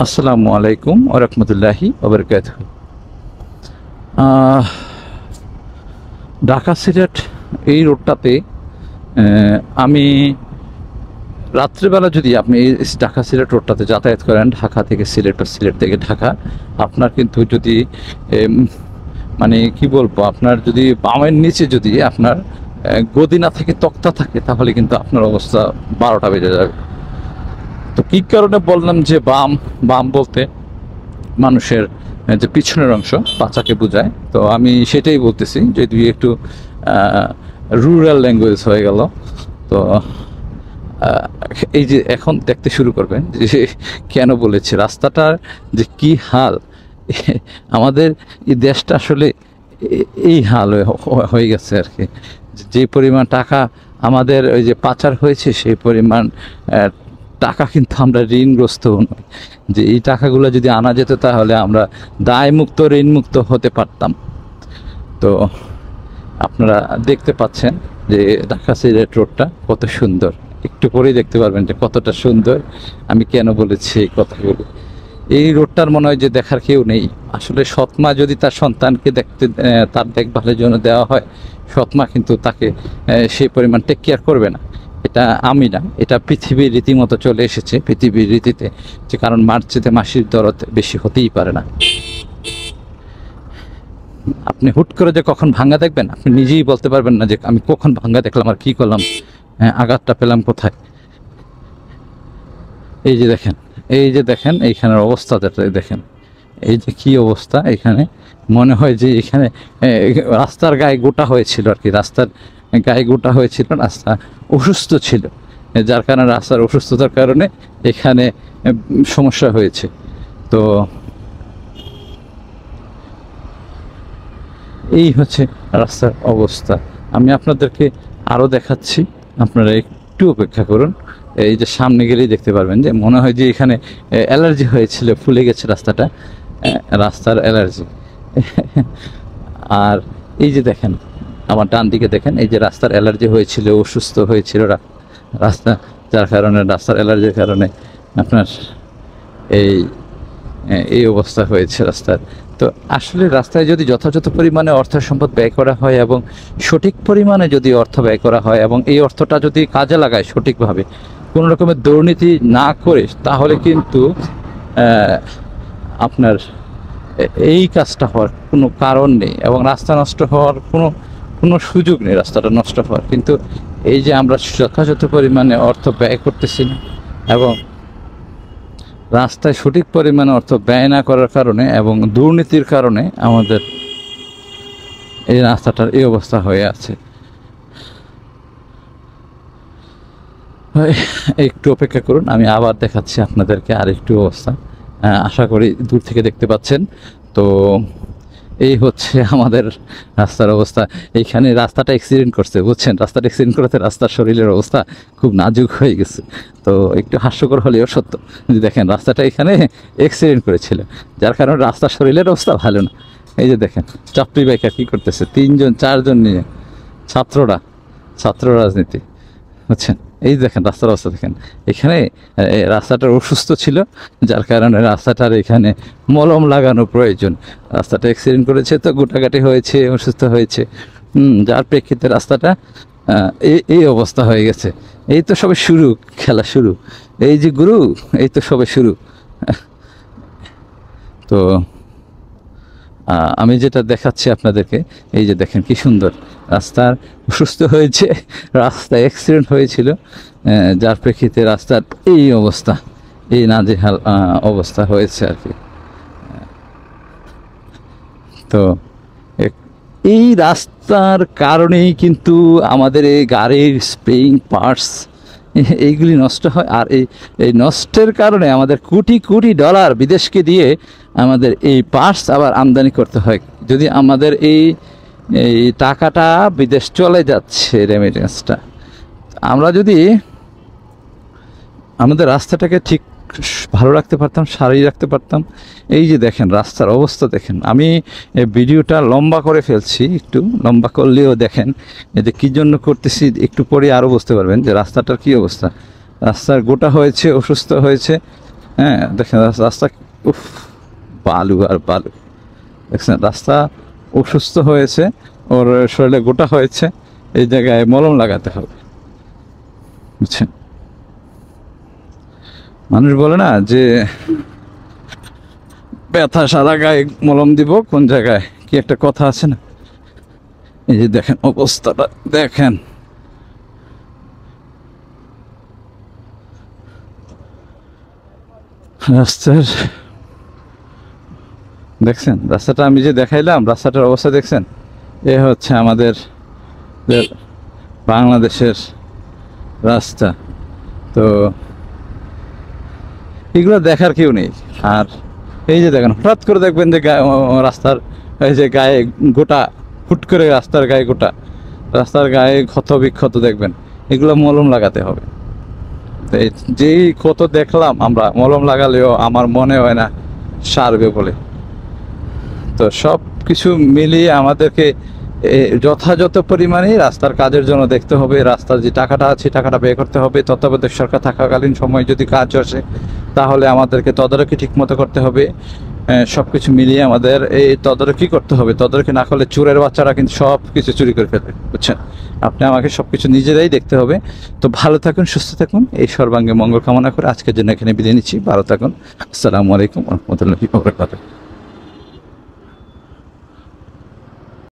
আসসালামু আলাইকুম ওয়া রাহমাতুল্লাহি ওয়া বারাকাতুহু। ঢাকা সিলেট এই রোডটাতে আমি রাত্রেবেলা যদি আপনি এই ঢাকা সিলেট রোডটাতে যাতায়াত করেন, ঢাকা থেকে সিলেট বা সিলেট থেকে ঢাকা, আপনার কিন্তু যদি মানে কি বলবো, আপনার যদি বামের নিচে যদি আপনার গদিনা থেকে তক্তা থাকে, তাহলে কিন্তু আপনার অবস্থা 12টা বেজে যাবে। তো কী কারণে বললাম যে বাম বাম বলতে মানুষের যে পিছনের অংশ পাচাকে বোঝায়, তো আমি সেটাই বলতেছি, যদি একটু রুরাল ল্যাঙ্গুয়েজ হয়ে গেল। তো এই যে এখন দেখতে শুরু করবেন যে কেন বলেছি রাস্তাটার যে কি হাল, আমাদের এই দেশটা আসলে এই হাল হয়ে গেছে আর কি। যে পরিমাণ টাকা আমাদের ওই যে পাচার হয়েছে, সেই পরিমাণ টাকা কিন্তু আমরা ঋণগ্রস্ত নই। যে এই টাকাগুলো যদি আনা যেত, তাহলে আমরা দায়মুক্ত ঋণমুক্ত হতে পারতাম। তো আপনারা দেখতে পাচ্ছেন যে ঢাকা সিলেট রোডটা কত সুন্দর, একটু পরেই দেখতে পারবেন যে কতটা সুন্দর। আমি কেন বলেছি এই কথাগুলো, এই রোডটার মনে হয় যে দেখার কেউ নেই। আসলে সৎমা যদি তার সন্তানকে তার দেখভালের জন্য দেওয়া হয়, সৎমা কিন্তু তাকে সেই পরিমাণ টেক কেয়ার করবে না। এটা আমি না, এটা পৃথিবীর রীতিমতো চলে এসেছে, পৃথিবীর রীতিতে, যে কারণ মার চেয়ে মাসির দরদ বেশি হতেই পারে না। আপনি হুট করে যে কখন ভাঙ্গা দেখবেন, আপনি নিজেই বলতে পারবেন না যে আমি কখন ভাঙ্গা দেখলাম আর কি করলাম, আঘাতটা পেলাম কোথায়। এই যে দেখেন, এই যে দেখেন এইখানের অবস্থা, যেটা দেখেন, এই যে কি অবস্থা এখানে। মনে হয় যে এখানে রাস্তার গায়ে গোটা হয়েছিল আর কি, রাস্তার গায়ে গোটা হয়েছিল, রাস্তা অসুস্থ ছিল, যার কারণে রাস্তার অসুস্থতার কারণে এখানে সমস্যা হয়েছে। তো এই হচ্ছে রাস্তার অবস্থা। আমি আপনাদেরকে আরও দেখাচ্ছি, আপনারা একটু অপেক্ষা করুন। এই যে সামনে গেলেই দেখতে পারবেন যে মনে হয় যে এখানে অ্যালার্জি হয়েছিল, ফুলে গেছে রাস্তাটা, রাস্তার অ্যালার্জি। আর এই যে দেখেন আমার ডান দিকে দেখেন, এই যে রাস্তার অ্যালার্জি হয়েছিল, অসুস্থ হয়েছিল রাস্তা, যার কারণে রাস্তার অ্যালার্জির কারণে আপনার এই অবস্থা হয়েছে রাস্তার। তো আসলে রাস্তায় যদি যথাযথ পরিমাণে অর্থ সম্পদ ব্যয় করা হয় এবং সঠিক পরিমাণে যদি অর্থ ব্যয় করা হয় এবং এই অর্থটা যদি কাজে লাগায় সঠিকভাবে, কোনো রকমের দুর্নীতি না করে, তাহলে কিন্তু আপনার এই কাজটা হওয়ার কোনো কারণ নেই এবং রাস্তা নষ্ট হওয়ার কোনো সুযোগ নেই, রাস্তাটা নষ্ট হওয়ার। কিন্তু এই যে আমরা যথাযথ পরিমাণে অর্থ ব্যয় করতেছি না এবং রাস্তায় সঠিক পরিমাণে অর্থ ব্যয় না করার কারণে এবং দুর্নীতির কারণে আমাদের এই রাস্তাটার এই অবস্থা হয়ে আছে। একটু অপেক্ষা করুন, আমি আবার দেখাচ্ছি আপনাদেরকে আর একটু অবস্থা। আশা করি দূর থেকে দেখতে পাচ্ছেন। তো এই হচ্ছে আমাদের রাস্তার অবস্থা। এইখানে রাস্তাটা অ্যাক্সিডেন্ট করছে, বুঝছেন, রাস্তাটা অ্যাক্সিডেন্ট করেছে, রাস্তার শরীরের অবস্থা খুব নাজুক হয়ে গেছে। তো একটু হাস্যকর হলেও সত্য যে দেখেন রাস্তাটা এখানে অ্যাক্সিডেন্ট করেছিল, যার কারণে রাস্তার শরীরের অবস্থা ভালো না। এই যে দেখেন চাপড়ি বাইকার কী করতেছে, 3জন 4জন নিয়ে, ছাত্র রাজনীতি, বুঝছেন। এই দেখেন রাস্তার অবস্থা দেখেন, এখানে রাস্তাটার অসুস্থ ছিল, যার কারণে রাস্তাটার এখানে মলম লাগানো প্রয়োজন। রাস্তাটা অ্যাক্সিডেন্ট করেছে, তো গোটাগাটি হয়েছে, অসুস্থ হয়েছে, যার প্রেক্ষিতে রাস্তাটা এই অবস্থা হয়ে গেছে। এই তো সবে শুরু, খেলা শুরু, এই যে গুরু, এই তো সবে শুরু। তো আমি যেটা দেখাচ্ছি আপনাদেরকে, এই যে দেখেন কি সুন্দর রাস্তার অসুস্থ হয়েছে, রাস্তায় অ্যাক্সিডেন্ট হয়েছিল, যার প্রেক্ষিতে রাস্তার এই অবস্থা, এই নাজেহাল অবস্থা হয়েছে আর কি। তো এই রাস্তার কারণেই কিন্তু আমাদের এই গাড়ির স্প্রেইং পার্টস এইগুলি নষ্ট হয়, আর এই নষ্টের কারণে আমাদের কোটি কোটি ডলার বিদেশকে দিয়ে আমাদের এই পার্টস আবার আমদানি করতে হয়। যদি আমাদের এই টাকাটা বিদেশ চলে যাচ্ছে, রেমিটেন্সটা, আমরা যদি আমাদের রাস্তাটাকে ঠিক ভালো রাখতে পারতাম, সারিয়ে রাখতে পারতাম। এই যে দেখেন রাস্তার অবস্থা দেখেন, আমি ভিডিওটা লম্বা করে ফেলছি, একটু লম্বা করলেও দেখেন এতে কী জন্য করতেছি, একটু পরে আরও বুঝতে পারবেন যে রাস্তাটার কী অবস্থা। রাস্তার গোটা হয়েছে, অসুস্থ হয়েছে, হ্যাঁ দেখেন রাস্তা, উফ, বালু আর বালু। দেখছেন রাস্তা অসুস্থ হয়েছে, ওর শরীরে গোটা হয়েছে, এই জায়গায় মলম লাগাতে হবে, বুঝছেন। মানুষ বলে না যে ব্যথা সারা গায়ে মলম দিব, কোন জায়গায় কি একটা কথা আছে না। এই যে দেখেন অবস্থাটা দেখেন, রাস্তার দেখছেন, রাস্তাটা আমি যে দেখাইলাম, রাস্তাটার অবস্থা দেখছেন। এ হচ্ছে আমাদের বাংলাদেশের রাস্তা। তো এগুলো দেখার কেউ নেই। আর এই যে দেখেন হঠাৎ করে দেখবেন যে রাস্তার এই যে গায়ে গোটা, হুট করে রাস্তার গায়ে গোটা, রাস্তার গায়ে ক্ষত বিক্ষত দেখবেন, এগুলো মলম লাগাতে হবে। তো যেই ক্ষত দেখলাম আমরা, মলম লাগালেও আমার মনে হয় না সারবে বলে। তো সব কিছু মিলিয়ে আমাদেরকে যথাযথ পরিমাণে রাস্তার কাজের জন্য দেখতে হবে। রাস্তার যে টাকাটা আছে, টাকাটা ব্যয় করতে হবে। তত্ত্বাবধায়ক সরকার থাকাকালীন সময় যদি কাজ আসে, তাহলে আমাদেরকে তদারকি ঠিক মতো করতে হবে। সব কিছু মিলিয়ে আমাদের এই তদারকি করতে হবে। তদারকি না করলে চোরের বাচ্চারা কিন্তু সব কিছু চুরি করে ফেলবে, বুঝছেন। আপনি আমাকে সব কিছু নিজেরাই দেখতে হবে। তো ভালো থাকুন, সুস্থ থাকুন, এই সর্বাঙ্গে মঙ্গল কামনা করে আজকের জন্য এখানে বিদায় নিচ্ছি। ভালো থাকুন। আসসালামু আলাইকুম ওয়া রাহমাতুল্লাহি ওয়া বারাকাতুহু।